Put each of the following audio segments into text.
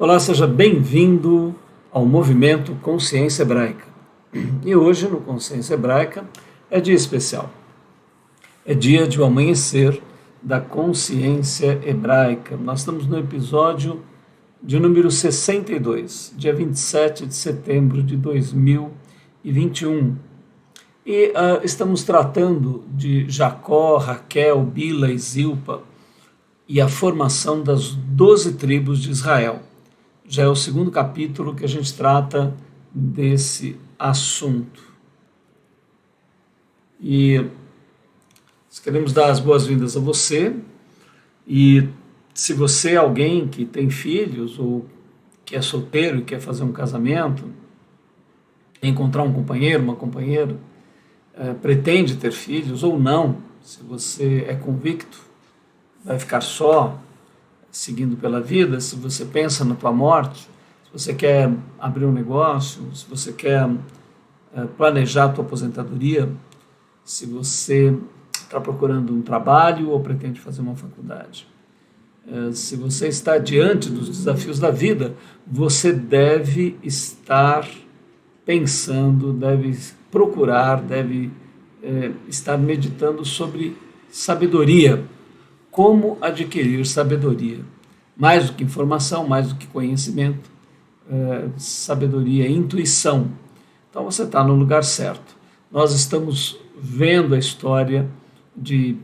Olá, seja bem-vindo ao Movimento Consciência Hebraica. E hoje, no Consciência Hebraica, é dia especial. É dia de o amanhecer da consciência hebraica. Nós estamos no episódio de número 62, dia 27 de setembro de 2021. E estamos tratando de Jacó, Raquel, Bila e Zilpa e a formação das 12 tribos de Israel. Já é o segundo capítulo que a gente trata desse assunto. E queremos dar as boas-vindas a você. E se você é alguém que tem filhos ou que é solteiro e quer fazer um casamento, encontrar um companheiro, uma companheira, pretende ter filhos ou não, se você é convicto, vai ficar só, seguindo pela vida, se você pensa na tua morte, se você quer abrir um negócio, se você quer planejar a tua aposentadoria, se você está procurando um trabalho ou pretende fazer uma faculdade. Se você está diante dos desafios da vida, você deve estar pensando, deve procurar, deve estar meditando sobre sabedoria. Como adquirir sabedoria? Mais do que informação, mais do que conhecimento, sabedoria, intuição. Então você está no lugar certo. Nós estamos vendo a história de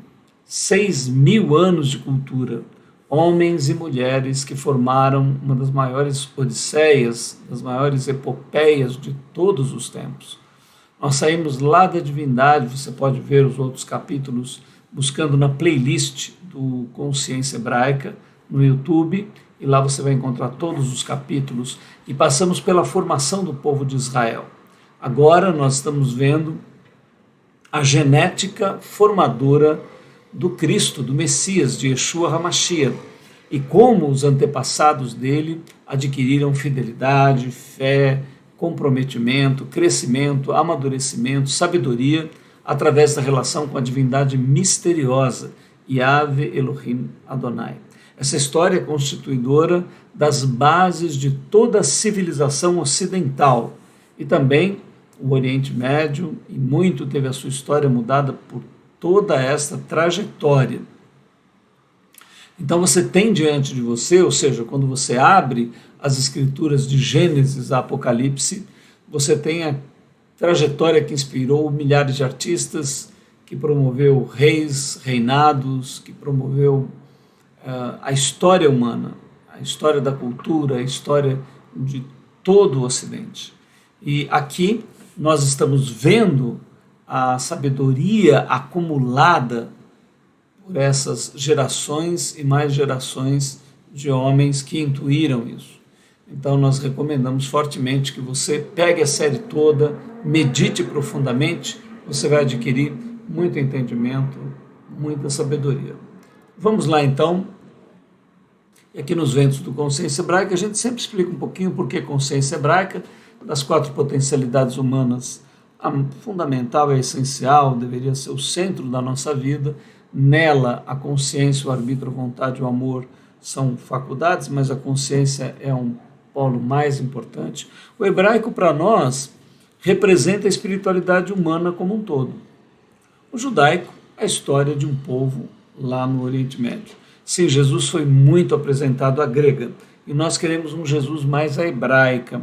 6.000 anos de cultura, homens e mulheres que formaram uma das maiores odisseias, das maiores epopeias de todos os tempos. Nós saímos lá da divindade, você pode ver os outros capítulos buscando na playlist do Consciência Hebraica no YouTube, e lá você vai encontrar todos os capítulos, e passamos pela formação do povo de Israel. Agora nós estamos vendo a genética formadora do Cristo, do Messias, de Yeshua HaMashiach, e como os antepassados dele adquiriram fidelidade, fé, comprometimento, crescimento, amadurecimento, sabedoria, através da relação com a divindade misteriosa, Yahvé Elohim Adonai. Essa história é constituidora das bases de toda a civilização ocidental, e também o Oriente Médio, e muito teve a sua história mudada por toda esta trajetória. Então você tem diante de você, ou seja, quando você abre as escrituras de Gênesis a Apocalipse, você tem a trajetória que inspirou milhares de artistas, que promoveu reis, reinados, que promoveu a história humana, a história da cultura, a história de todo o Ocidente. E aqui nós estamos vendo a sabedoria acumulada por essas gerações e mais gerações de homens que intuíram isso. Então nós recomendamos fortemente que você pegue a série toda, medite profundamente, você vai adquirir muito entendimento, muita sabedoria. Vamos lá então. E aqui nos Ventos do Consciência Hebraica a gente sempre explica um pouquinho por que consciência hebraica. Das 4 potencialidades humanas, a fundamental é essencial, deveria ser o centro da nossa vida. Nela, a consciência, o arbítrio, a vontade e o amor são faculdades, mas a consciência é um polo mais importante. O hebraico, para nós, representa a espiritualidade humana como um todo. O judaico, a história de um povo lá no Oriente Médio. Sim, Jesus foi muito apresentado à grega, e nós queremos um Jesus mais à hebraica.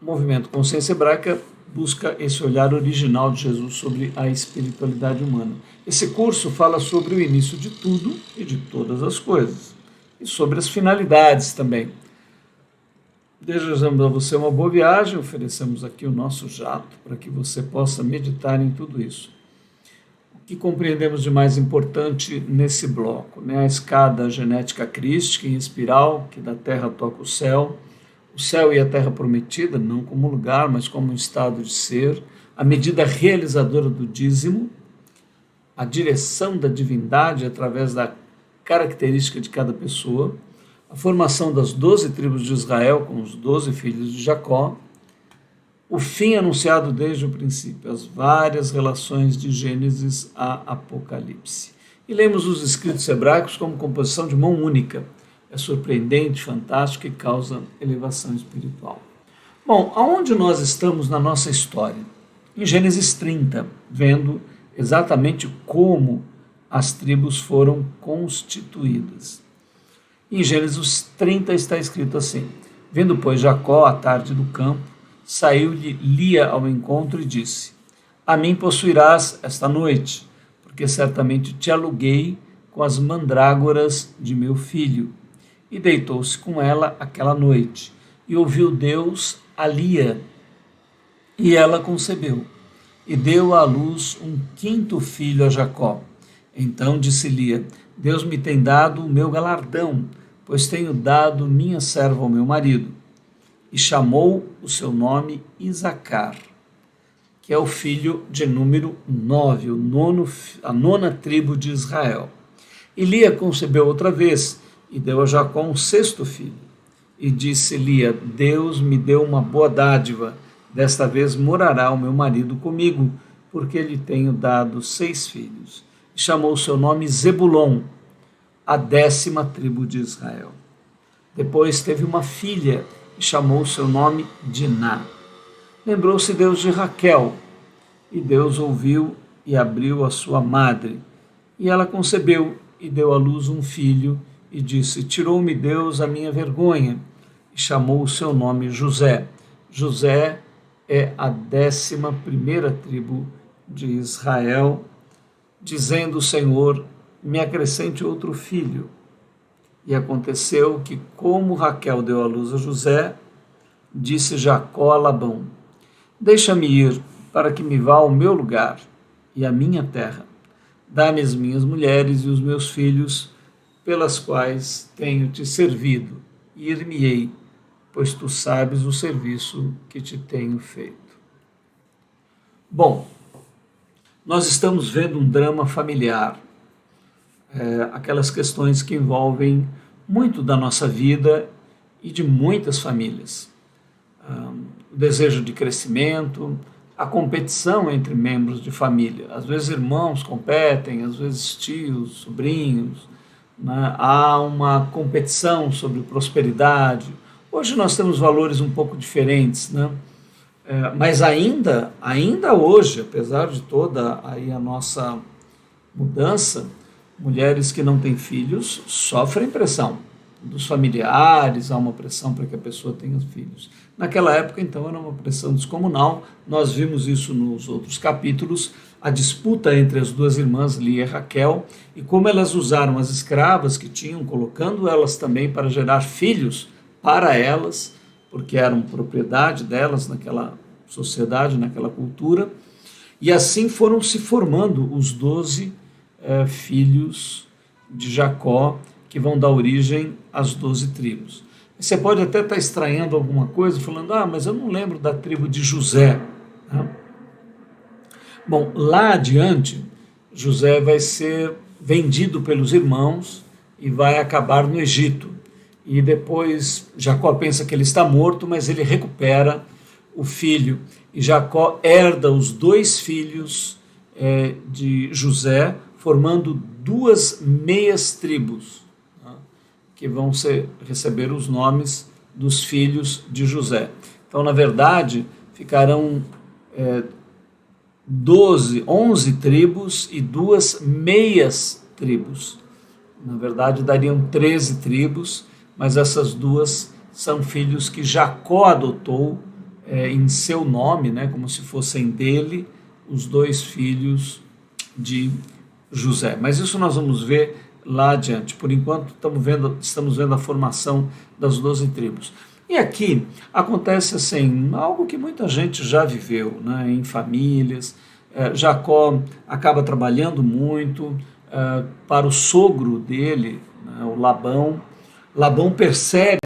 O movimento Consciência Hebraica busca esse olhar original de Jesus sobre a espiritualidade humana. Esse curso fala sobre o início de tudo e de todas as coisas, e sobre as finalidades também. Desejamos a você uma boa viagem, oferecemos aqui o nosso jato para que você possa meditar em tudo isso. O que compreendemos de mais importante nesse bloco? A escada genética crística em espiral, que da terra toca o céu e a terra prometida, não como lugar, mas como um estado de ser, a medida realizadora do dízimo, a direção da divindade através da característica de cada pessoa, a formação das 12 tribos de Israel com os 12 filhos de Jacó, o fim anunciado desde o princípio, as várias relações de Gênesis a Apocalipse. E lemos os escritos hebraicos como composição de mão única, é surpreendente, fantástico e causa elevação espiritual. Bom, aonde nós estamos na nossa história? Em Gênesis 30, vendo exatamente como as tribos foram constituídas. Em Gênesis 30 está escrito assim: vendo, pois, Jacó à tarde do campo, saiu-lhe Lia ao encontro e disse: a mim possuirás esta noite, porque certamente te aluguei com as mandrágoras de meu filho. E deitou-se com ela aquela noite, e ouviu Deus a Lia, e ela concebeu, e deu à luz um quinto filho a Jacó. Então disse Lia: Deus me tem dado o meu galardão, pois tenho dado minha serva ao meu marido. E chamou o seu nome Isacar, que é o filho de número 9, a nona tribo de Israel. E Lia concebeu outra vez, e deu a Jacó um sexto filho. E disse Lia: Deus me deu uma boa dádiva, desta vez morará o meu marido comigo, porque lhe tenho dado 6 filhos. E chamou o seu nome Zebulon, a 10ª tribo de Israel. Depois teve uma filha, e chamou o seu nome Diná. Lembrou-se Deus de Raquel, e Deus ouviu e abriu a sua madre. E ela concebeu, e deu à luz um filho, e disse: tirou-me Deus a minha vergonha, e chamou o seu nome José. José é a 11ª tribo de Israel, dizendo o Senhor: me acrescente outro filho. E aconteceu que, como Raquel deu à luz a José, disse Jacó a Labão: deixa-me ir, para que me vá ao meu lugar e à minha terra. Dá-me as minhas mulheres e os meus filhos, pelas quais tenho te servido, e ir-me-ei, pois tu sabes o serviço que te tenho feito. Bom, nós estamos vendo um drama familiar, aquelas questões que envolvem muito da nossa vida e de muitas famílias. O desejo de crescimento, a competição entre membros de família. Às vezes irmãos competem, às vezes tios, sobrinhos, né? Há uma competição sobre prosperidade. Hoje nós temos valores um pouco diferentes, né? Mas ainda hoje, apesar de toda aí a nossa mudança, mulheres que não têm filhos sofrem pressão dos familiares, há uma pressão para que a pessoa tenha filhos. Naquela época, então, era uma pressão descomunal. Nós vimos isso nos outros capítulos, a disputa entre as duas irmãs, Lia e Raquel, e como elas usaram as escravas que tinham, colocando elas também para gerar filhos para elas, porque eram propriedade delas naquela sociedade, naquela cultura, e assim foram se formando os 12 filhos de Jacó, que vão dar origem às 12 tribos. Você pode até estar estranhando alguma coisa, falando: mas eu não lembro da tribo de José. Bom, lá adiante, José vai ser vendido pelos irmãos e vai acabar no Egito. E depois Jacó pensa que ele está morto, mas ele recupera o filho. E Jacó herda os 2 filhos de José, formando 2 meias tribos, que vão receber os nomes dos filhos de José. Então, na verdade, ficarão 11 tribos e 2 meias tribos. Na verdade, dariam 13 tribos, mas essas 2 são filhos que Jacó adotou em seu nome, né, como se fossem dele, os 2 filhos de José. Mas isso nós vamos ver lá adiante. Por enquanto, estamos vendo a formação das 12 tribos. E aqui acontece assim, algo que muita gente já viveu, né, em famílias. Jacó acaba trabalhando muito para o sogro dele, né, o Labão. Labão percebe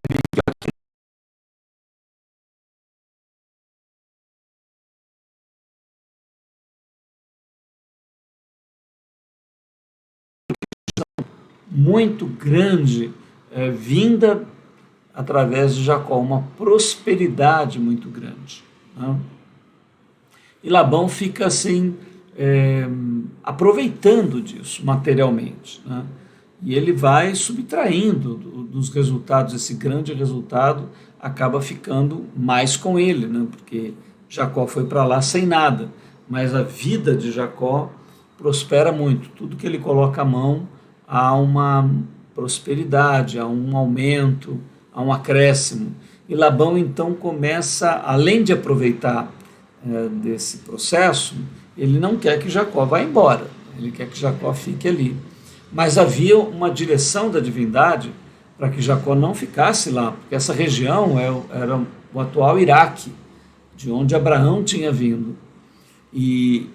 muito grande vinda através de Jacó, uma prosperidade muito grande, né? E Labão fica assim, aproveitando disso materialmente, né? e ele vai subtraindo dos resultados, esse grande resultado acaba ficando mais com ele, né? Porque Jacó foi para lá sem nada, mas a vida de Jacó prospera muito. Tudo que ele coloca a mão, há uma prosperidade, há um aumento, há um acréscimo. E Labão então começa, além de aproveitar desse processo, ele não quer que Jacó vá embora, ele quer que Jacó fique ali. Mas havia uma direção da divindade para que Jacó não ficasse lá, porque essa região era o atual Iraque, de onde Abraão tinha vindo. E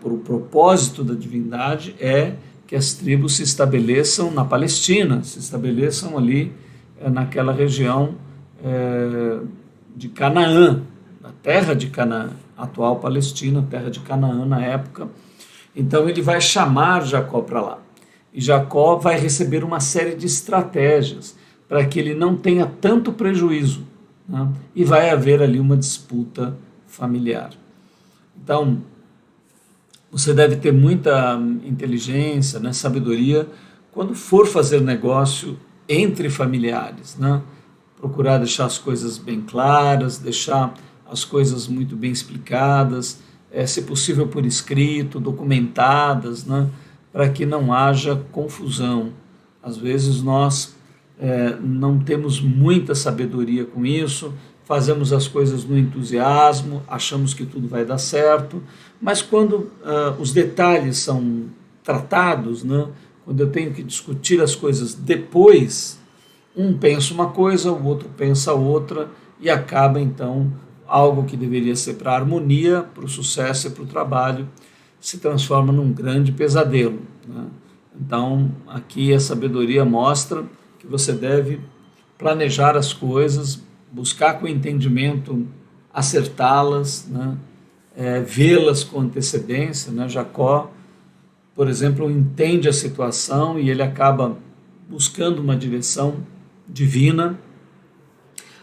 o propósito da divindade é que as tribos se estabeleçam na Palestina, se estabeleçam ali naquela região de Canaã, na terra de Canaã, atual Palestina, terra de Canaã na época. Então ele vai chamar Jacó para lá. E Jacó vai receber uma série de estratégias para que ele não tenha tanto prejuízo, né? E vai haver ali uma disputa familiar. Então, você deve ter muita inteligência, né, sabedoria, quando for fazer negócio entre familiares, né? Procurar deixar as coisas bem claras, deixar as coisas muito bem explicadas, se possível por escrito, documentadas, né? Para que não haja confusão. Às vezes nós não temos muita sabedoria com isso, fazemos as coisas no entusiasmo, achamos que tudo vai dar certo, mas quando os detalhes são tratados, né, quando eu tenho que discutir as coisas depois, um pensa uma coisa, o outro pensa outra, e acaba então algo que deveria ser para a harmonia, para o sucesso e para o trabalho, se transforma num grande pesadelo, né? Então, aqui a sabedoria mostra que você deve planejar as coisas, buscar com entendimento acertá-las, né? Vê-las com antecedência, né? Jacó, por exemplo, entende a situação e ele acaba buscando uma direção divina.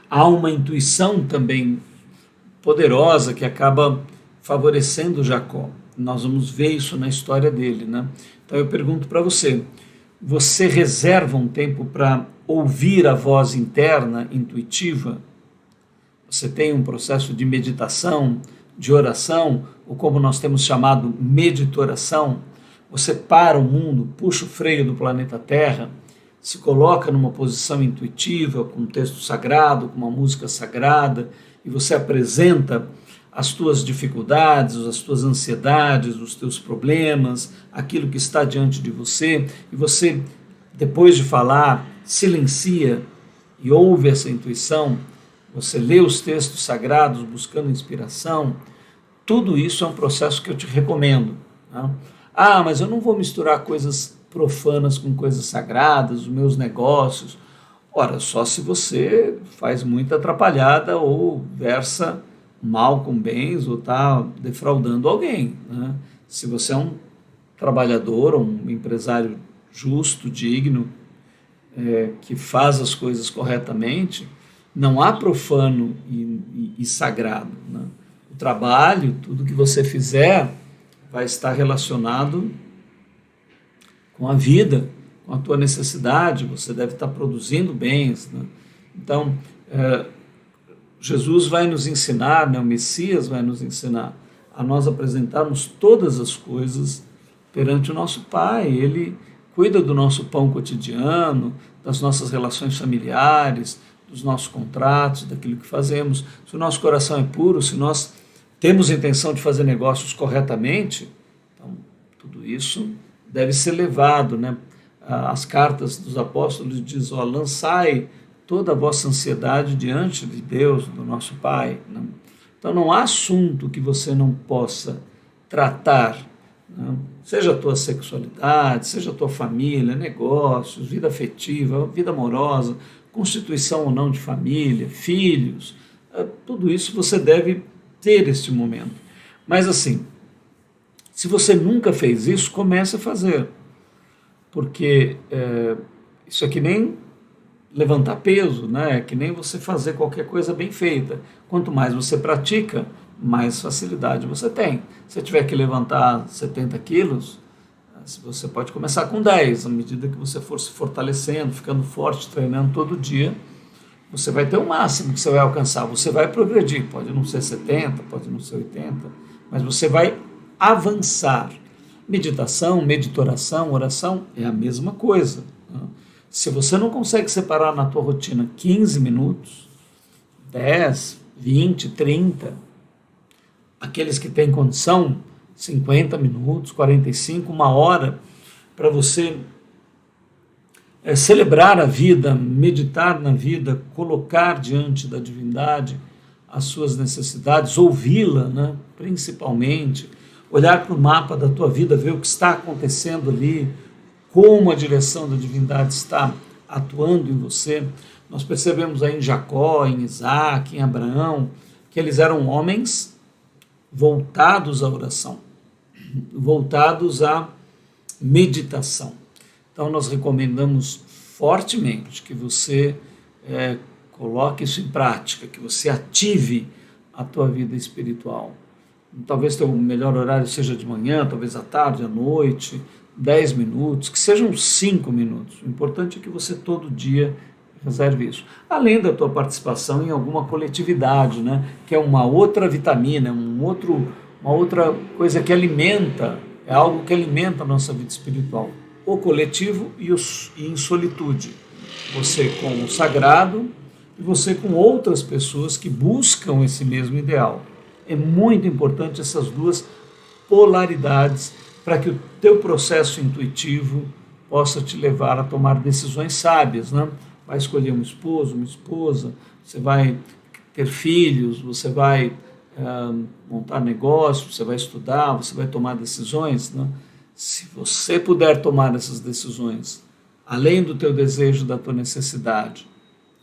Há uma intuição também poderosa que acaba favorecendo Jacó. Nós vamos ver isso na história dele, né? Então eu pergunto para você, você reserva um tempo para ouvir a voz interna, intuitiva? Você tem um processo de meditação, de oração, ou como nós temos chamado, meditoração? Você para o mundo, puxa o freio do planeta Terra, se coloca numa posição intuitiva, com um texto sagrado, com uma música sagrada, e você apresenta as tuas dificuldades, as tuas ansiedades, os teus problemas, aquilo que está diante de você, e você, depois de falar, silencia e ouve essa intuição, você lê os textos sagrados buscando inspiração. Tudo isso é um processo que eu te recomendo, né? Ah, mas eu não vou misturar coisas profanas com coisas sagradas, os meus negócios. Ora, só se você faz muita atrapalhada ou versa mal com bens ou está defraudando alguém, né? Se você é um trabalhador, um empresário justo, digno, que faz as coisas corretamente, não há profano e sagrado, né? O trabalho, tudo que você fizer, vai estar relacionado com a vida, com a tua necessidade, você deve estar produzindo bens, né? Então, Jesus vai nos ensinar, né, o Messias vai nos ensinar a nós apresentarmos todas as coisas perante o nosso Pai. Ele cuida do nosso pão cotidiano, das nossas relações familiares, dos nossos contratos, daquilo que fazemos. Se o nosso coração é puro, se nós temos a intenção de fazer negócios corretamente, então tudo isso deve ser levado, né? As cartas dos apóstolos dizem, lançai toda a vossa ansiedade diante de Deus, do nosso Pai, né? Então não há assunto que você não possa tratar, né? Seja a tua sexualidade, seja a tua família, negócios, vida afetiva, vida amorosa, constituição ou não de família, filhos, tudo isso você deve ter este momento. Mas assim, se você nunca fez isso, comece a fazer, porque isso é que nem levantar peso, né? É que nem você fazer qualquer coisa bem feita. Quanto mais você pratica, mais facilidade você tem. Se você tiver que levantar 70 quilos, Você pode começar com 10, à medida que você for se fortalecendo, ficando forte, treinando todo dia, você vai ter o máximo que você vai alcançar, você vai progredir, pode não ser 70, pode não ser 80, mas você vai avançar. Meditação, meditação, oração é a mesma coisa. Se você não consegue separar na tua rotina 15 minutos, 10, 20, 30, aqueles que têm condição, 50 minutos, 45, uma hora, para você celebrar a vida, meditar na vida, colocar diante da divindade as suas necessidades, ouvi-la, né, principalmente, olhar para o mapa da tua vida, ver o que está acontecendo ali, como a direção da divindade está atuando em você. Nós percebemos aí em Jacó, em Isaac, em Abraão, que eles eram homens voltados à oração, voltados à meditação. Então nós recomendamos fortemente que você coloque isso em prática, que você ative a tua vida espiritual. Talvez teu melhor horário seja de manhã, talvez à tarde, à noite, 10 minutos, que sejam 5 minutos. O importante é que você todo dia reserve isso. Além da tua participação em alguma coletividade, né, que é uma outra vitamina, uma outra coisa que alimenta, é algo que alimenta a nossa vida espiritual. O coletivo e em solitude. Você com o sagrado e você com outras pessoas que buscam esse mesmo ideal. É muito importante essas duas polaridades para que o teu processo intuitivo possa te levar a tomar decisões sábias, né? Vai escolher um esposo, uma esposa, você vai ter filhos, você vai montar negócio, você vai estudar, você vai tomar decisões, né? Se você puder tomar essas decisões, além do teu desejo, da tua necessidade,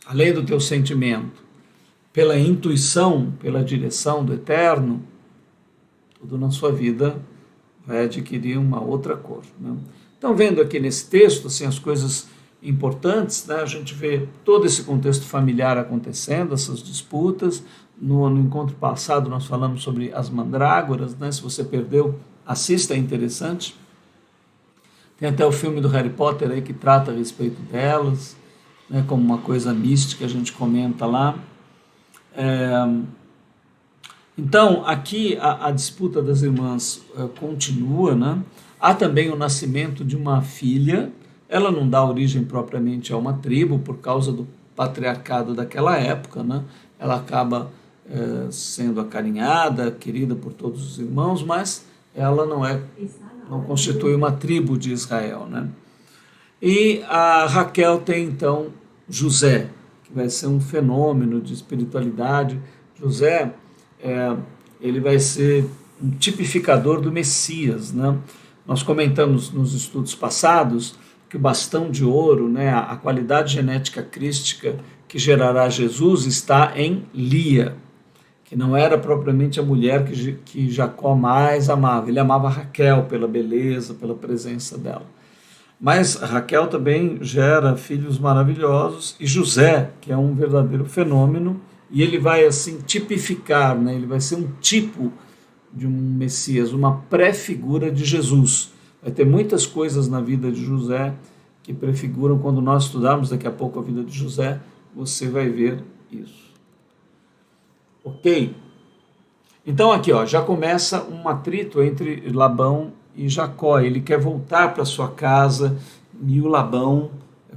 além do teu sentimento, pela intuição, pela direção do Eterno, tudo na sua vida vai adquirir uma outra cor, né? Então, vendo aqui nesse texto, assim, as coisas importantes, né? A gente vê todo esse contexto familiar acontecendo, essas disputas. No encontro passado nós falamos sobre as mandrágoras, né? Se você perdeu, assista, é interessante. Tem até o filme do Harry Potter aí que trata a respeito delas, né? Como uma coisa mística, a gente comenta lá. Então, aqui a disputa das irmãs continua, né? Há também o nascimento de uma filha. Ela não dá origem propriamente a uma tribo por causa do patriarcado daquela época, né? Ela acaba sendo acarinhada, querida por todos os irmãos, mas ela não constitui uma tribo de Israel, né? E a Raquel tem então José, que vai ser um fenômeno de espiritualidade. José, ele vai ser um tipificador do Messias, né? Nós comentamos nos estudos passados que o bastão de ouro, né, a qualidade genética crística que gerará Jesus está em Lia, que não era propriamente a mulher que Jacó mais amava. Ele amava Raquel pela beleza, pela presença dela. Mas Raquel também gera filhos maravilhosos, e José, que é um verdadeiro fenômeno, e ele vai assim tipificar, né, ele vai ser um tipo de um Messias, uma pré-figura de Jesus. Vai ter muitas coisas na vida de José que prefiguram. Quando nós estudarmos daqui a pouco a vida de José, você vai ver isso. Ok? Então aqui já começa um atrito entre Labão e Jacó. Ele quer voltar para sua casa e o Labão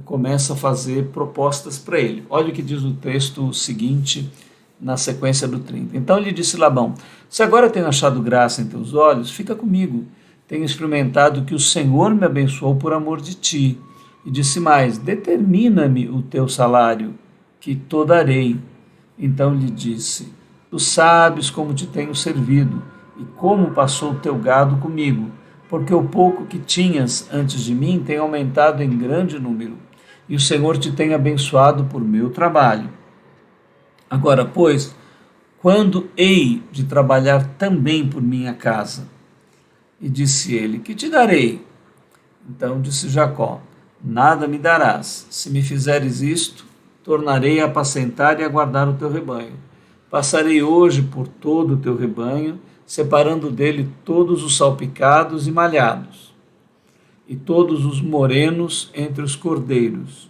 começa a fazer propostas para ele. Olha o que diz o texto seguinte na sequência do 30. Então lhe disse Labão: se agora tenho achado graça em teus olhos, fica comigo. Tenho experimentado que o Senhor me abençoou por amor de ti. E disse mais: determina-me o teu salário, que te darei. Então lhe disse: tu sabes como te tenho servido, e como passou o teu gado comigo, porque o pouco que tinhas antes de mim tem aumentado em grande número, e o Senhor te tem abençoado por meu trabalho. Agora, pois, quando hei de trabalhar também por minha casa? E disse ele: que te darei? Então disse Jacó: nada me darás. Se me fizeres isto, tornarei a apacentar e a guardar o teu rebanho. Passarei hoje por todo o teu rebanho, separando dele todos os salpicados e malhados. e todos os morenos entre os cordeiros,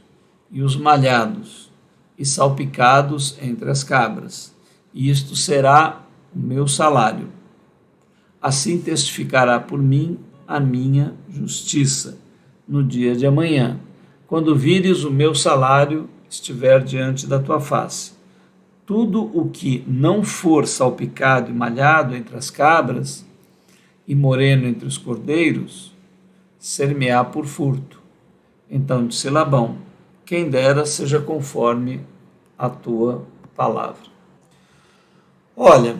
e os malhados, e salpicados entre as cabras. E isto será o meu salário. Assim testificará por mim a minha justiça no dia de amanhã, quando vires o meu salário estiver diante da tua face. Tudo o que não for salpicado e malhado entre as cabras, e moreno entre os cordeiros, ser-me-á por furto. Então disse Labão: quem dera seja conforme a tua palavra. Olha,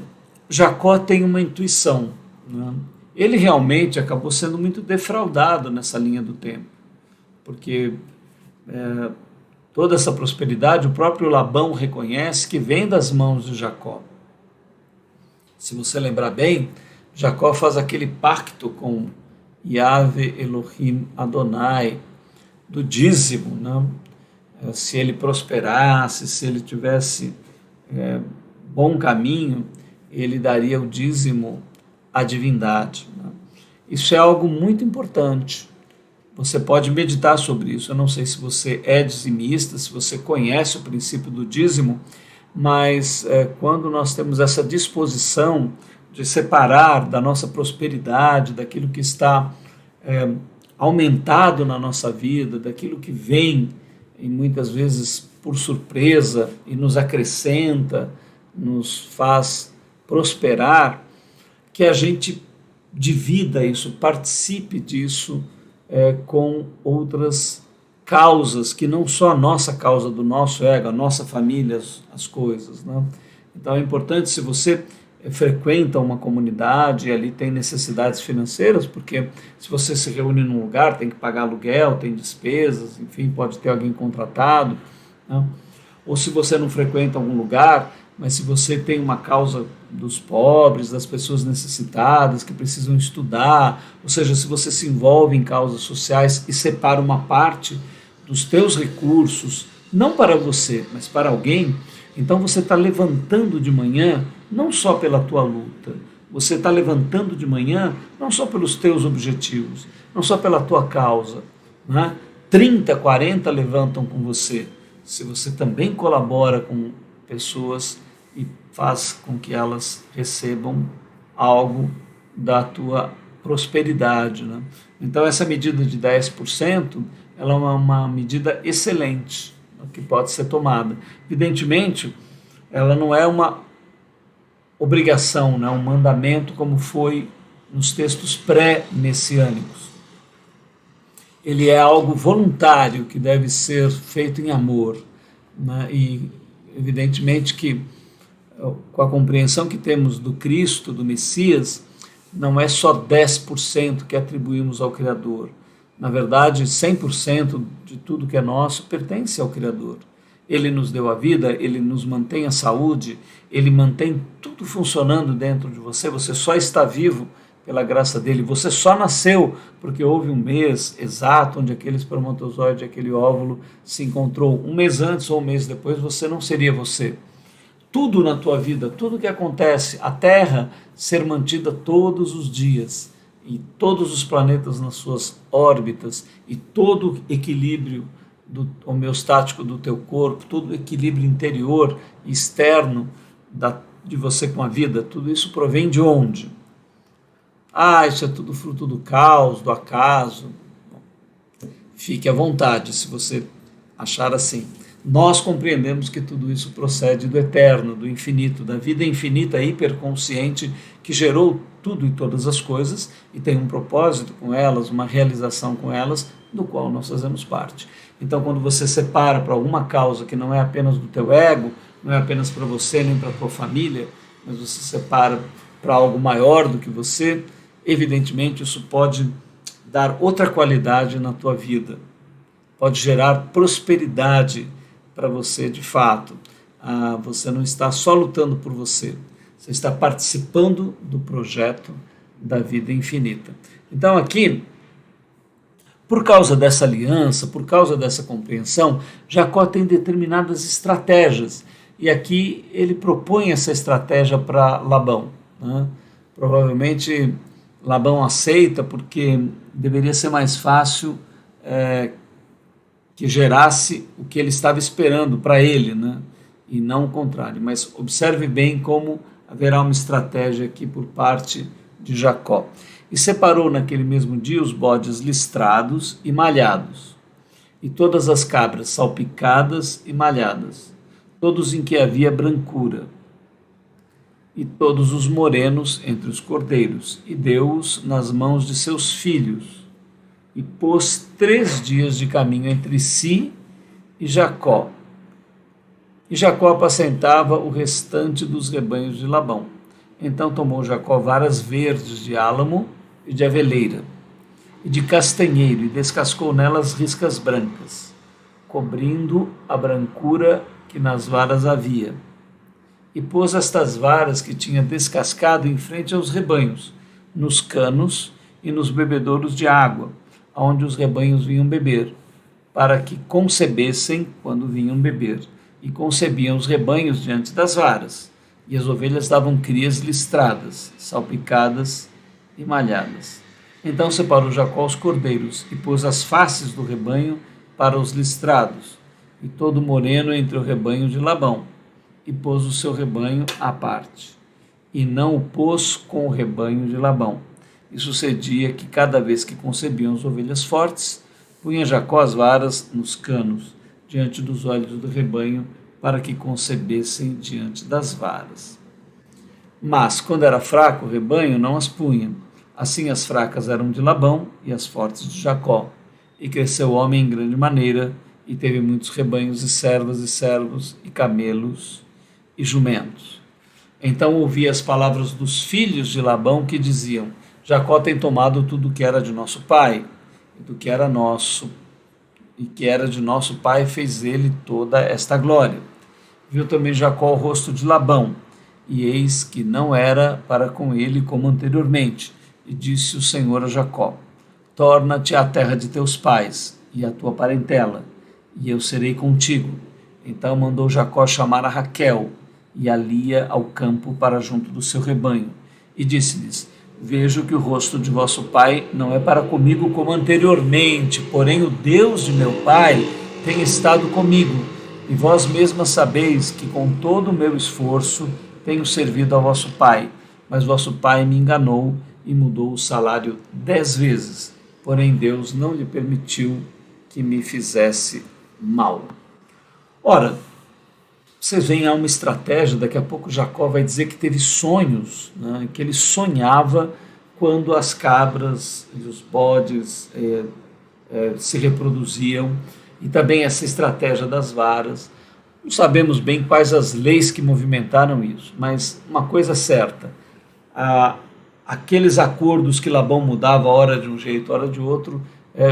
Jacó tem uma intuição, né? Ele realmente acabou sendo muito defraudado nessa linha do tempo, porque toda essa prosperidade, o próprio Labão reconhece que vem das mãos de Jacó. Se você lembrar bem, Jacó faz aquele pacto com Yahvé Elohim Adonai, do dízimo, né? Se ele prosperasse, se ele tivesse bom caminho, ele daria o dízimo à divindade, né? Isso é algo muito importante. Você pode meditar sobre isso. Eu não sei se você é dizimista, se você conhece o princípio do dízimo, mas quando nós temos essa disposição de separar da nossa prosperidade, daquilo que está aumentado na nossa vida, daquilo que vem, e muitas vezes por surpresa, e nos acrescenta, nos faz prosperar, que a gente divida isso, participe disso com outras causas, que não só a nossa causa do nosso ego, a nossa família, as coisas, né? Então é importante, se você frequenta uma comunidade e ali tem necessidades financeiras, porque se você se reúne num lugar, tem que pagar aluguel, tem despesas, enfim, pode ter alguém contratado, né? Ou se você não frequenta algum lugar, mas se você tem uma causa dos pobres, das pessoas necessitadas, que precisam estudar, ou seja, se você se envolve em causas sociais e separa uma parte dos teus recursos, não para você, mas para alguém, então você está levantando de manhã, não só pela tua luta, você está levantando de manhã, não só pelos teus objetivos, não só pela tua causa, né? 30, 40 levantam com você, se você também colabora com pessoas e faz com que elas recebam algo da tua prosperidade, né? Então essa medida de 10%, ela é uma medida excelente, que pode ser tomada. Evidentemente, ela não é uma obrigação, né, um mandamento como foi nos textos pré-messiânicos. Ele é algo voluntário que deve ser feito em amor, né? E evidentemente que com a compreensão que temos do Cristo, do Messias, não é só 10% que atribuímos ao Criador. Na verdade, 100% de tudo que é nosso pertence ao Criador. Ele nos deu a vida, ele nos mantém a saúde, ele mantém tudo funcionando dentro de você. Você só está vivo pela graça dele. Você só nasceu porque houve um mês exato onde aquele espermatozoide, aquele óvulo se encontrou. Um mês antes ou um mês depois, você não seria você. Tudo na tua vida, tudo que acontece, a Terra ser mantida todos os dias, e todos os planetas nas suas órbitas, e todo o equilíbrio homeostático do teu corpo, todo o equilíbrio interior e externo de você com a vida, tudo isso provém de onde? Isso é tudo fruto do caos, do acaso. Bom, fique à vontade se você achar assim. Nós compreendemos que tudo isso procede do eterno, do infinito, da vida infinita hiperconsciente que gerou tudo e todas as coisas e tem um propósito com elas, uma realização com elas, do qual nós fazemos parte. Então, quando você separa para alguma causa que não é apenas do teu ego, não é apenas para você nem para a tua família, mas você separa para algo maior do que você, evidentemente isso pode dar outra qualidade na tua vida, pode gerar prosperidade para você de fato. Você não está só lutando por você, você está participando do projeto da vida infinita. Então aqui, por causa dessa aliança, por causa dessa compreensão, Jacó tem determinadas estratégias, e aqui ele propõe essa estratégia para Labão, né? Provavelmente Labão aceita porque deveria ser mais fácil que gerasse o que ele estava esperando para ele, né? E não o contrário. Mas observe bem como haverá uma estratégia aqui por parte de Jacó. E separou naquele mesmo dia os bodes listrados e malhados, e todas as cabras salpicadas e malhadas, todos em que havia brancura, e todos os morenos entre os cordeiros, e deu-os nas mãos de seus filhos, e pôs 3 dias de caminho entre si e Jacó. E Jacó apacentava o restante dos rebanhos de Labão. Então tomou Jacó varas verdes de álamo e de aveleira, e de castanheiro, e descascou nelas riscas brancas, cobrindo a brancura que nas varas havia. E pôs estas varas que tinha descascado em frente aos rebanhos, nos canos e nos bebedouros de água, aonde os rebanhos vinham beber, para que concebessem quando vinham beber. E concebiam os rebanhos diante das varas, e as ovelhas davam crias listradas, salpicadas e malhadas. Então separou Jacó os cordeiros, e pôs as faces do rebanho para os listrados, e todo moreno entre o rebanho de Labão, e pôs o seu rebanho à parte, e não o pôs com o rebanho de Labão. E sucedia que cada vez que concebiam as ovelhas fortes, punha Jacó as varas nos canos, diante dos olhos do rebanho, para que concebessem diante das varas. Mas, quando era fraco o rebanho, não as punha. Assim as fracas eram de Labão e as fortes de Jacó. E cresceu o homem em grande maneira, e teve muitos rebanhos e servos, e camelos, e jumentos. Então ouvi as palavras dos filhos de Labão que diziam: Jacó tem tomado tudo o que era de nosso pai, e do que era nosso, e que era de nosso pai fez ele toda esta glória. Viu também Jacó o rosto de Labão, e eis que não era para com ele como anteriormente. E disse o Senhor a Jacó: torna-te à terra de teus pais, e à tua parentela, e eu serei contigo. Então mandou Jacó chamar a Raquel e a Lia ao campo para junto do seu rebanho, e disse-lhes: vejo que o rosto de vosso pai não é para comigo como anteriormente, porém o Deus de meu pai tem estado comigo, e vós mesmas sabeis que com todo o meu esforço tenho servido a vosso pai, mas vosso pai me enganou e mudou o salário 10 vezes, porém Deus não lhe permitiu que me fizesse mal. Ora, vocês veem, há uma estratégia. Daqui a pouco Jacó vai dizer que teve sonhos, né, que ele sonhava quando as cabras e os bodes se reproduziam, e também essa estratégia das varas. Não sabemos bem quais as leis que movimentaram isso, mas uma coisa é certa, aqueles acordos que Labão mudava, hora de um jeito, hora de outro,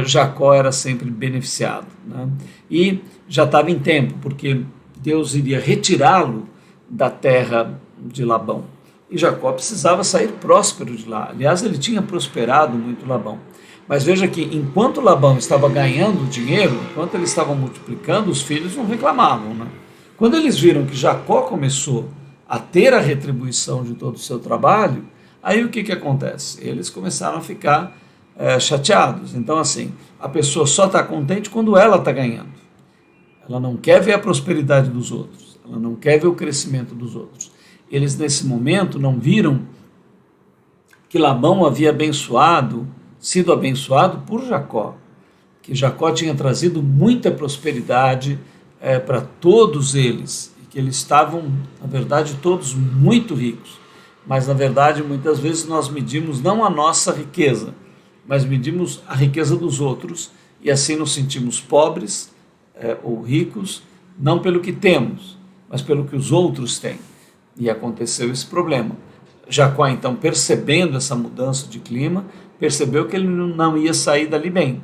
Jacó era sempre beneficiado, né? E já estava em tempo, porque Deus iria retirá-lo da terra de Labão. E Jacó precisava sair próspero de lá. Aliás, ele tinha prosperado muito Labão. Mas veja que enquanto Labão estava ganhando dinheiro, enquanto ele estava multiplicando, os filhos não reclamavam, né? Quando eles viram que Jacó começou a ter a retribuição de todo o seu trabalho, aí o que acontece? Eles começaram a ficar chateados. Então, assim, a pessoa só está contente quando ela está ganhando. Ela não quer ver a prosperidade dos outros, ela não quer ver o crescimento dos outros. Eles, nesse momento, não viram que Labão havia sido abençoado por Jacó, que Jacó tinha trazido muita prosperidade para todos eles, e que eles estavam, na verdade, todos muito ricos. Mas, na verdade, muitas vezes nós medimos não a nossa riqueza, mas medimos a riqueza dos outros, e assim nos sentimos pobres ou ricos, não pelo que temos, mas pelo que os outros têm. E aconteceu esse problema. Jacó, então, percebendo essa mudança de clima, percebeu que ele não ia sair dali bem.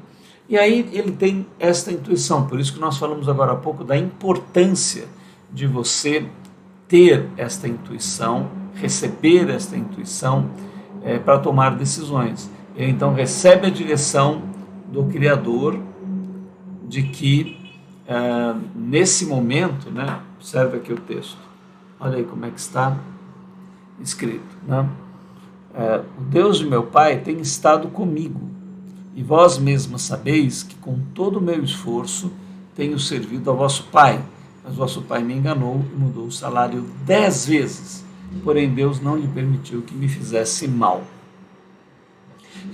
E aí ele tem esta intuição, por isso que nós falamos agora há pouco da importância de você ter esta intuição, receber esta intuição para tomar decisões. Ele então recebe a direção do Criador de que nesse momento, né, observe aqui o texto, olha aí como é que está escrito, né? o Deus de meu pai tem estado comigo, e vós mesmos sabeis que com todo o meu esforço tenho servido a vosso pai, mas vosso pai me enganou e mudou o salário 10 vezes, porém Deus não lhe permitiu que me fizesse mal.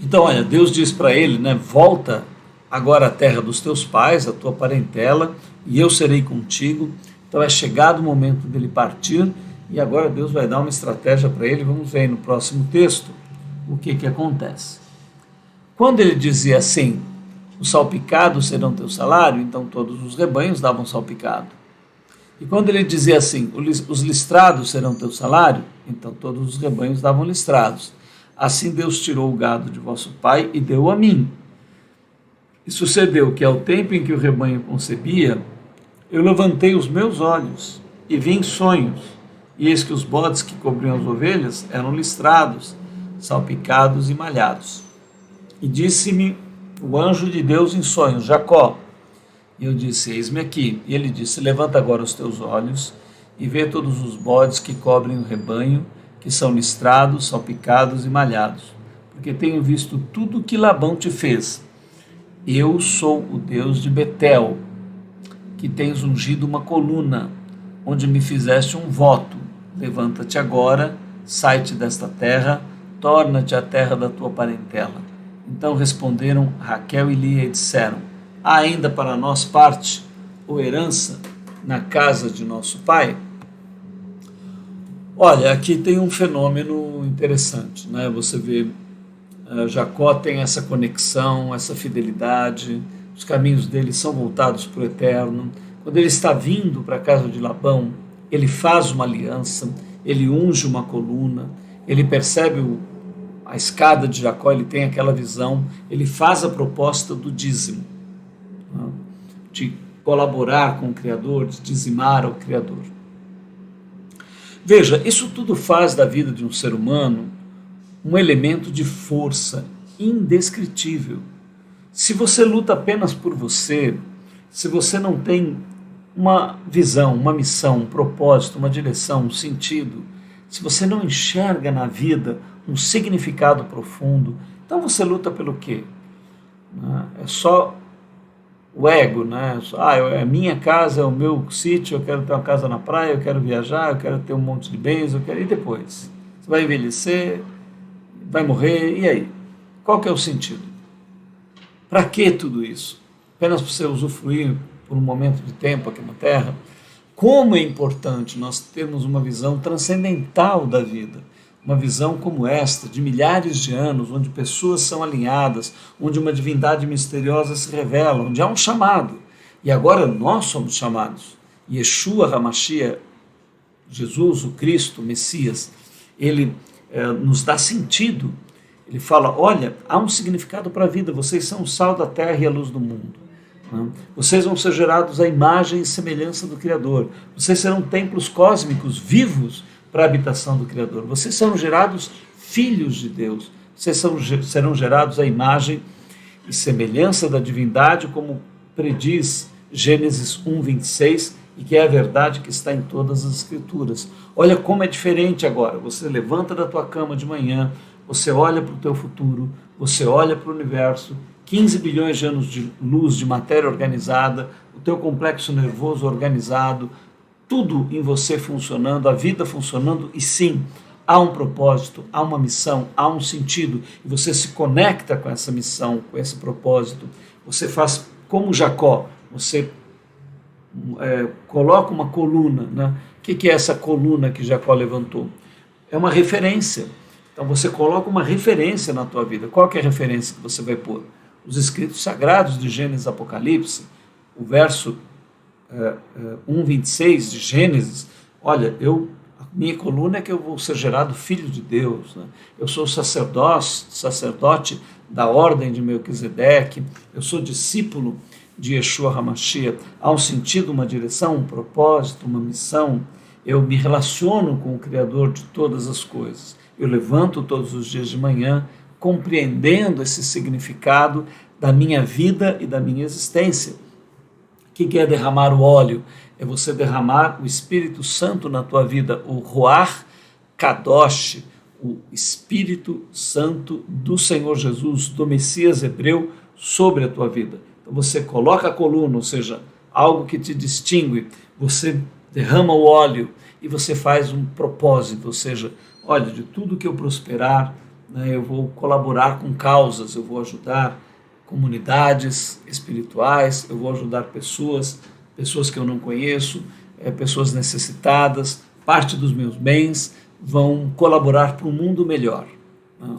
Então, olha, Deus diz para ele, né, volta agora à terra dos teus pais, a tua parentela, e eu serei contigo. Então é chegado o momento dele partir, e agora Deus vai dar uma estratégia para ele. Vamos ver aí no próximo texto o que acontece. Quando ele dizia assim, os salpicados serão teu salário, então todos os rebanhos davam salpicado. E quando ele dizia assim, os listrados serão teu salário, então todos os rebanhos davam listrados. Assim Deus tirou o gado de vosso pai e deu a mim. E sucedeu que ao tempo em que o rebanho concebia, eu levantei os meus olhos e vi em sonhos, e eis que os bodes que cobriam as ovelhas eram listrados, salpicados e malhados. E disse-me o anjo de Deus em sonhos, Jacó. E eu disse, eis-me aqui. E ele disse, levanta agora os teus olhos e vê todos os bodes que cobrem o rebanho, que são listrados, salpicados e malhados, porque tenho visto tudo que Labão te fez. Eu sou o Deus de Betel, que tens ungido uma coluna, onde me fizeste um voto. Levanta-te agora, sai-te desta terra, torna-te à terra da tua parentela. Então responderam Raquel e Lia e disseram, há ainda para nós parte ou herança na casa de nosso pai? Olha, aqui tem um fenômeno interessante, né? Você vê, Jacó tem essa conexão, essa fidelidade, os caminhos dele são voltados para o eterno. Quando ele está vindo para a casa de Labão, ele faz uma aliança, ele unge uma coluna, ele percebe a escada de Jacó, ele tem aquela visão, ele faz a proposta do dízimo, né? De colaborar com o Criador, de dizimar ao Criador. Veja, isso tudo faz da vida de um ser humano um elemento de força indescritível. Se você luta apenas por você, se você não tem uma visão, uma missão, um propósito, uma direção, um sentido, se você não enxerga na vida um significado profundo, então você luta pelo quê? É só o ego, né? É a minha casa, é o meu sítio, eu quero ter uma casa na praia, eu quero viajar, eu quero ter um monte de bens, e depois? Você vai envelhecer, vai morrer, e aí? Qual que é o sentido? Para que tudo isso? Apenas para você usufruir por um momento de tempo aqui na Terra? Como é importante nós termos uma visão transcendental da vida, uma visão como esta, de milhares de anos, onde pessoas são alinhadas, onde uma divindade misteriosa se revela, onde há um chamado. E agora nós somos chamados. Yeshua HaMashiach, Jesus, o Cristo, o Messias, ele nos dá sentido. Ele fala, olha, há um significado para a vida, vocês são o sal da terra e a luz do mundo. Vocês vão ser gerados à imagem e semelhança do Criador. Vocês serão templos cósmicos vivos para a habitação do Criador. Vocês serão gerados filhos de Deus. Vocês serão gerados à imagem e semelhança da divindade, como prediz Gênesis 1:26, e que é a verdade que está em todas as Escrituras. Olha como é diferente agora. Você levanta da tua cama de manhã, você olha para o teu futuro, você olha para o universo, 15 bilhões de anos de luz, de matéria organizada, o teu complexo nervoso organizado, tudo em você funcionando, a vida funcionando, e sim, há um propósito, há uma missão, há um sentido, e você se conecta com essa missão, com esse propósito. Você faz como Jacó, você coloca uma coluna, né? O que é essa coluna que Jacó levantou? É uma referência. Então você coloca uma referência na tua vida. Qual que é a referência que você vai pôr? Os escritos sagrados de Gênesis e Apocalipse, o verso 1:26 de Gênesis. Olha, minha coluna é que eu vou ser gerado filho de Deus, né? Eu sou sacerdote da ordem de Melquisedeque, eu sou discípulo de Yeshua HaMashiach. Há um sentido, uma direção, um propósito, uma missão. Eu me relaciono com o Criador de todas as coisas. Eu levanto todos os dias de manhã compreendendo esse significado da minha vida e da minha existência. O que é derramar o óleo? É você derramar o Espírito Santo na tua vida, o Ruach Kadosh, o Espírito Santo do Senhor Jesus, do Messias hebreu, sobre a tua vida. Então você coloca a coluna, ou seja, algo que te distingue, você derrama o óleo e você faz um propósito, ou seja, olha, de tudo que eu prosperar, né, eu vou colaborar com causas, eu vou ajudar comunidades espirituais, eu vou ajudar pessoas que eu não conheço, pessoas necessitadas, parte dos meus bens vão colaborar para um mundo melhor. Né?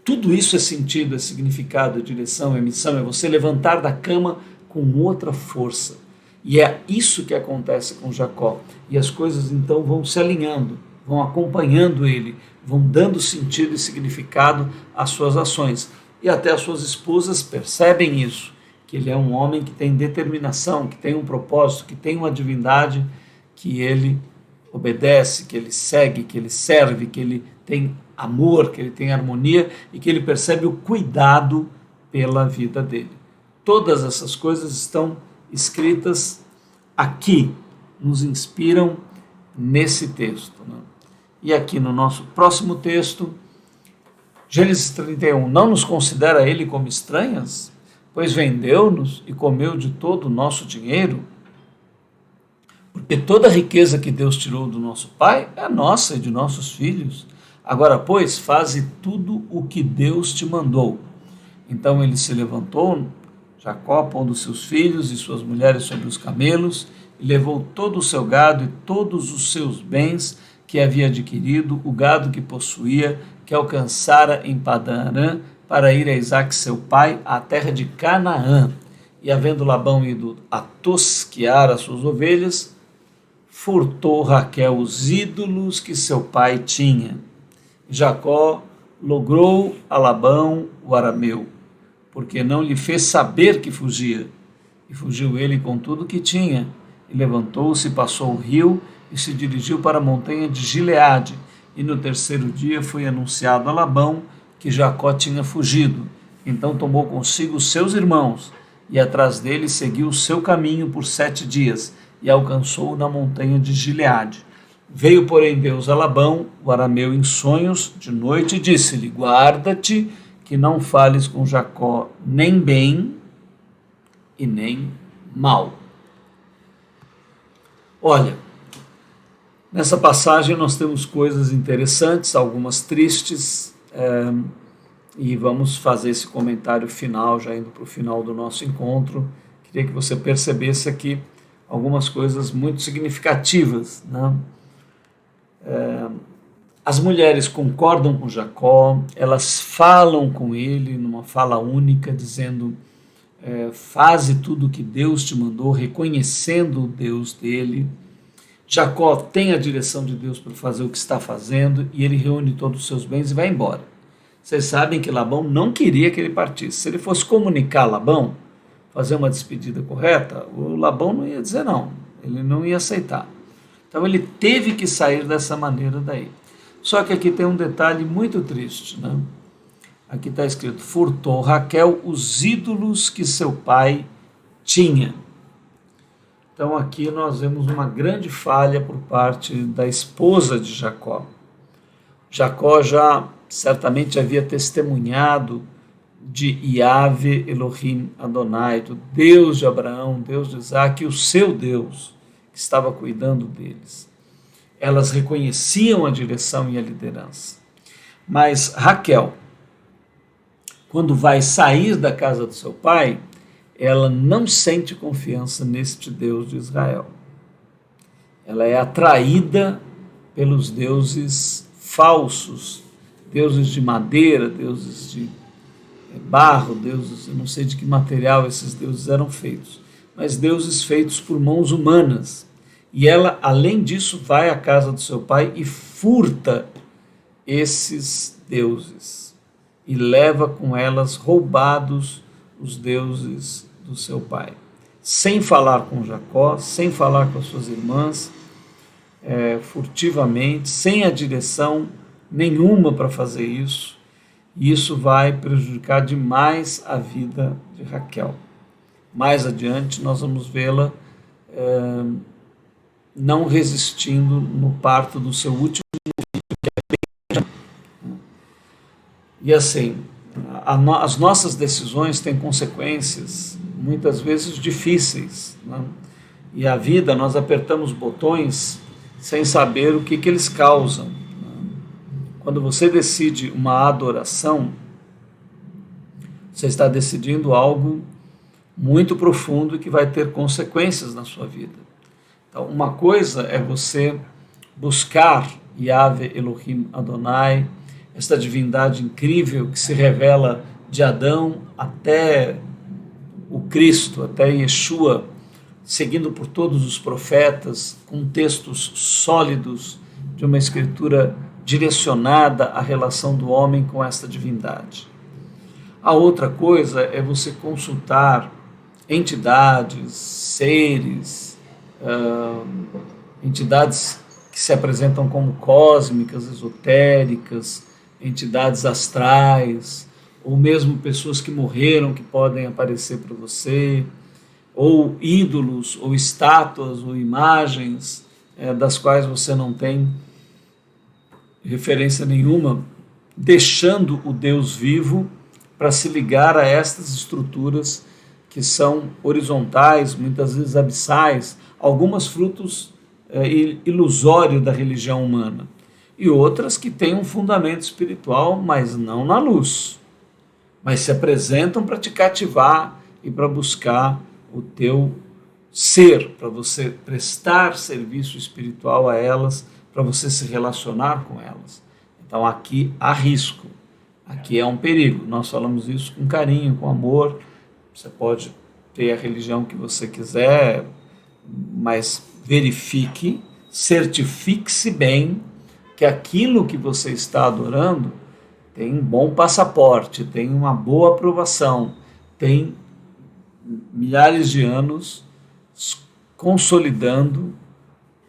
Tudo isso é sentido, é significado, é direção, é missão, é você levantar da cama com outra força. E é isso que acontece com Jacó. E as coisas então vão se alinhando, vão acompanhando ele, vão dando sentido e significado às suas ações. E até as suas esposas percebem isso, que ele é um homem que tem determinação, que tem um propósito, que tem uma divindade que ele obedece, que ele segue, que ele serve, que ele tem amor, que ele tem harmonia e que ele percebe o cuidado pela vida dele. Todas essas coisas estão escritas aqui, nos inspiram nesse texto. Né? E aqui no nosso próximo texto, Gênesis 31, não nos considera ele como estranhas, pois vendeu-nos e comeu de todo o nosso dinheiro? Porque toda a riqueza que Deus tirou do nosso pai é nossa e de nossos filhos. Agora, pois, faze tudo o que Deus te mandou. Então ele se levantou, Jacó, pondo seus filhos e suas mulheres sobre os camelos, e levou todo o seu gado e todos os seus bens que havia adquirido, o gado que possuía, que alcançara em Padã-Arã, para ir a Isaque seu pai, à terra de Canaã. E havendo Labão ido a tosquear as suas ovelhas, furtou Raquel os ídolos que seu pai tinha. Jacó logrou a Labão, o arameu, porque não lhe fez saber que fugia. E fugiu ele com tudo que tinha, e levantou-se, passou o rio, e se dirigiu para a montanha de Gileade. E no terceiro dia foi anunciado a Labão que Jacó tinha fugido. Então tomou consigo os seus irmãos, e atrás dele seguiu o seu caminho por 7 dias, e alcançou-o na montanha de Gileade. Veio, porém, Deus a Labão, o arameu, em sonhos de noite, e disse-lhe: guarda-te, que não fales com Jacó nem bem e nem mal. Olha, nessa passagem nós temos coisas interessantes, algumas tristes, e vamos fazer esse comentário final, já indo para o final do nosso encontro. Queria que você percebesse aqui algumas coisas muito significativas, né? As mulheres concordam com Jacó, elas falam com ele numa fala única, dizendo: faze tudo o que Deus te mandou, reconhecendo o Deus dele. Jacó tem a direção de Deus para fazer o que está fazendo, e ele reúne todos os seus bens e vai embora. Vocês sabem que Labão não queria que ele partisse. Se ele fosse comunicar a Labão, fazer uma despedida correta, o Labão não ia dizer não, ele não ia aceitar. Então ele teve que sair dessa maneira daí. Só que aqui tem um detalhe muito triste, né? Aqui está escrito: furtou Raquel os ídolos que seu pai tinha. Então aqui nós vemos uma grande falha por parte da esposa de Jacó. Jacó já certamente havia testemunhado de Yahvé Elohim Adonai, do Deus de Abraão, Deus de Isaac, o seu Deus, que estava cuidando deles. Elas reconheciam a direção e a liderança. Mas Raquel, quando vai sair da casa do seu pai, ela não sente confiança neste Deus de Israel. Ela é atraída pelos deuses falsos, deuses de madeira, deuses de barro, deuses, eu não sei de que material esses deuses eram feitos, mas deuses feitos por mãos humanas. E ela, além disso, vai à casa do seu pai e furta esses deuses e leva com elas roubados os deuses do seu pai, sem falar com Jacó, sem falar com as suas irmãs, furtivamente, sem a direção nenhuma para fazer isso. E isso vai prejudicar demais a vida de Raquel. Mais adiante nós vamos vê-la não resistindo no parto do seu último filho, que é Benjamim. E assim, as nossas decisões têm consequências muitas vezes difíceis, né? E a vida, nós apertamos botões sem saber o que eles causam, né? Quando você decide uma adoração, você está decidindo algo muito profundo e que vai ter consequências na sua vida. Então, uma coisa é você buscar Yahvé Elohim Adonai, esta divindade incrível que se revela de Adão até o Cristo, até Yeshua, seguindo por todos os profetas, com textos sólidos de uma escritura direcionada à relação do homem com esta divindade. A outra coisa é você consultar entidades, seres, entidades que se apresentam como cósmicas, esotéricas, entidades astrais, ou mesmo pessoas que morreram que podem aparecer para você, ou ídolos, ou estátuas, ou imagens das quais você não tem referência nenhuma, deixando o Deus vivo para se ligar a estas estruturas que são horizontais, muitas vezes abissais, algumas frutos ilusórios da religião humana, e outras que têm um fundamento espiritual, mas não na luz, mas se apresentam para te cativar e para buscar o teu ser, para você prestar serviço espiritual a elas, para você se relacionar com elas. Então aqui há risco, aqui é um perigo. Nós falamos isso com carinho, com amor. Você pode ter a religião que você quiser, mas verifique, certifique-se bem que aquilo que você está adorando tem um bom passaporte, tem uma boa aprovação, tem milhares de anos consolidando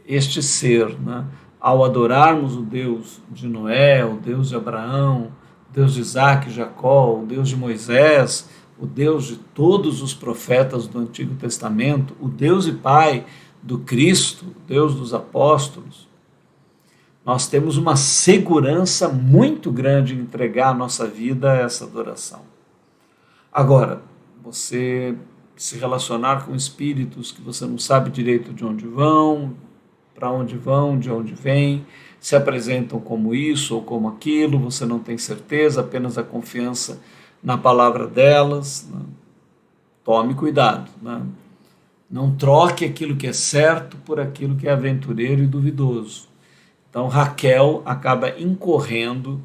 este ser, né? Ao adorarmos o Deus de Noé, o Deus de Abraão, o Deus de Isaac e Jacó, o Deus de Moisés, o Deus de todos os profetas do Antigo Testamento, o Deus e Pai do Cristo, o Deus dos apóstolos, nós temos uma segurança muito grande em entregar a nossa vida a essa adoração. Agora, você se relacionar com espíritos que você não sabe direito de onde vão, para onde vão, de onde vêm, se apresentam como isso ou como aquilo, você não tem certeza, apenas a confiança na palavra delas, né? Tome cuidado, né? Não troque aquilo que é certo por aquilo que é aventureiro e duvidoso. Então Raquel acaba incorrendo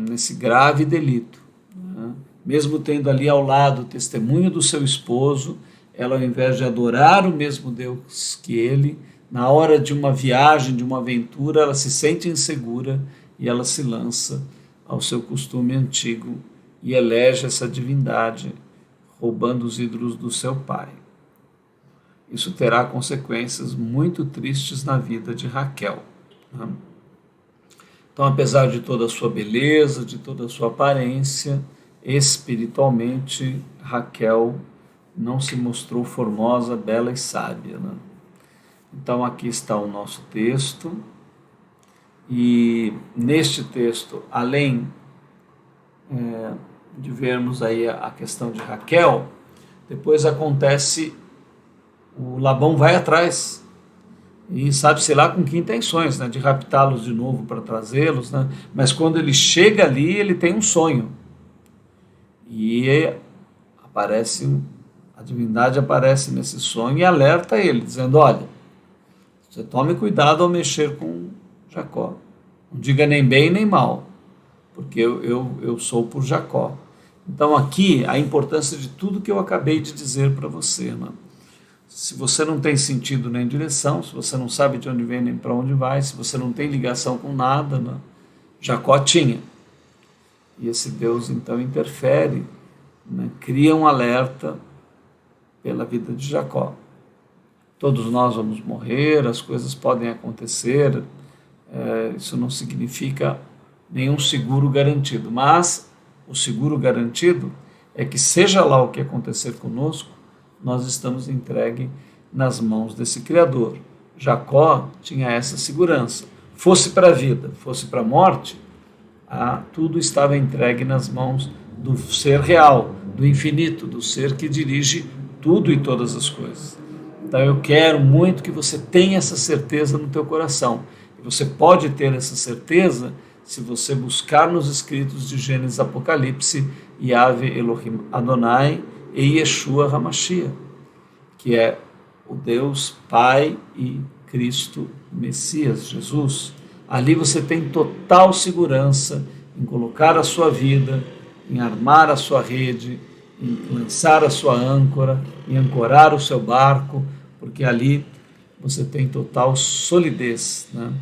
nesse grave delito, né? Mesmo tendo ali ao lado o testemunho do seu esposo, ela, ao invés de adorar o mesmo Deus que ele, na hora de uma viagem, de uma aventura, ela se sente insegura e ela se lança ao seu costume antigo e elege essa divindade, roubando os ídolos do seu pai. Isso terá consequências muito tristes na vida de Raquel, né? Então, apesar de toda a sua beleza, de toda a sua aparência, espiritualmente, Raquel não se mostrou formosa, bela e sábia, né? Então aqui está o nosso texto, e neste texto, além de vermos aí a questão de Raquel, depois acontece, o Labão vai atrás, e sabe-se lá com que intenções, né, de raptá-los de novo para trazê-los, né? Mas quando ele chega ali, ele tem um sonho, e a divindade aparece nesse sonho e alerta ele, dizendo: olha, você tome cuidado ao mexer com Jacó. Não diga nem bem nem mal, porque eu sou por Jacó. Então aqui a importância de tudo que eu acabei de dizer para você, né? Se você não tem sentido nem direção, se você não sabe de onde vem nem para onde vai, se você não tem ligação com nada, né? Jacó tinha. E esse Deus então interfere, né? Cria um alerta pela vida de Jacó. Todos nós vamos morrer, as coisas podem acontecer, isso não significa nenhum seguro garantido, mas o seguro garantido é que, seja lá o que acontecer conosco, nós estamos entregues nas mãos desse Criador. Jacó tinha essa segurança. Fosse para a vida, fosse para a morte, tudo estava entregue nas mãos do ser real, do infinito, do ser que dirige tudo e todas as coisas. Então eu quero muito que você tenha essa certeza no teu coração. E você pode ter essa certeza se você buscar nos escritos de Gênesis, Apocalipse, Yahvé Elohim Adonai e Yeshua HaMashiach, que é o Deus Pai e Cristo Messias, Jesus. Ali você tem total segurança em colocar a sua vida, em armar a sua rede, em lançar a sua âncora, em ancorar o seu barco, porque ali você tem total solidez, né?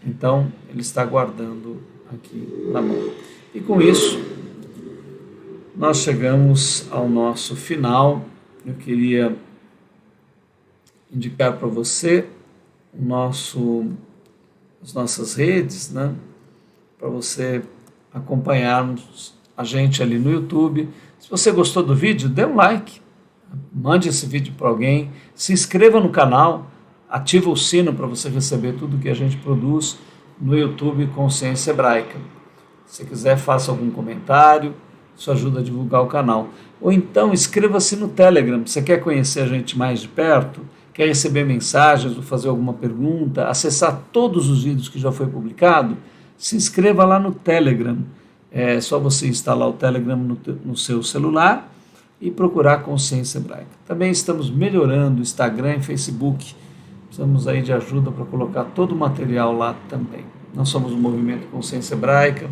Então, ele está guardando aqui na mão. E com isso, nós chegamos ao nosso final. Eu queria indicar para você as nossas redes, né? Para você acompanharmos a gente ali no YouTube. Se você gostou do vídeo, dê um like, mande esse vídeo para alguém, se inscreva no canal, ativa o sino para você receber tudo que a gente produz no YouTube Consciência Hebraica. Se quiser, faça algum comentário, isso ajuda a divulgar o canal. Ou então, inscreva-se no Telegram. Você quer conhecer a gente mais de perto? Quer receber mensagens ou fazer alguma pergunta? Acessar todos os vídeos que já foi publicado? Se inscreva lá no Telegram. É só você instalar o Telegram no seu celular e procurar Consciência Hebraica. Também estamos melhorando o Instagram e Facebook. Precisamos aí de ajuda para colocar todo o material lá também. Nós somos o Movimento Consciência Hebraica.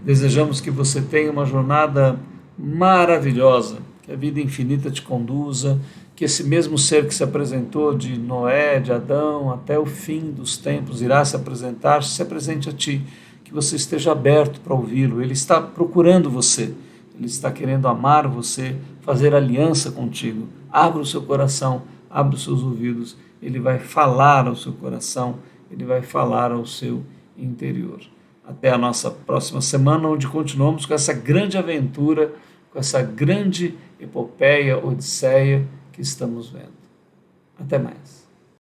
Desejamos que você tenha uma jornada maravilhosa, que a vida infinita te conduza, que esse mesmo ser que se apresentou de Noé, de Adão, até o fim dos tempos, irá se apresentar, se apresente a ti, que você esteja aberto para ouvi-lo. Ele está procurando você, ele está querendo amar você, fazer aliança contigo. Abra o seu coração, abra os seus ouvidos, ele vai falar ao seu coração, ele vai falar ao seu interior. Até a nossa próxima semana, onde continuamos com essa grande aventura, com essa grande epopeia, odisseia que estamos vendo. Até mais.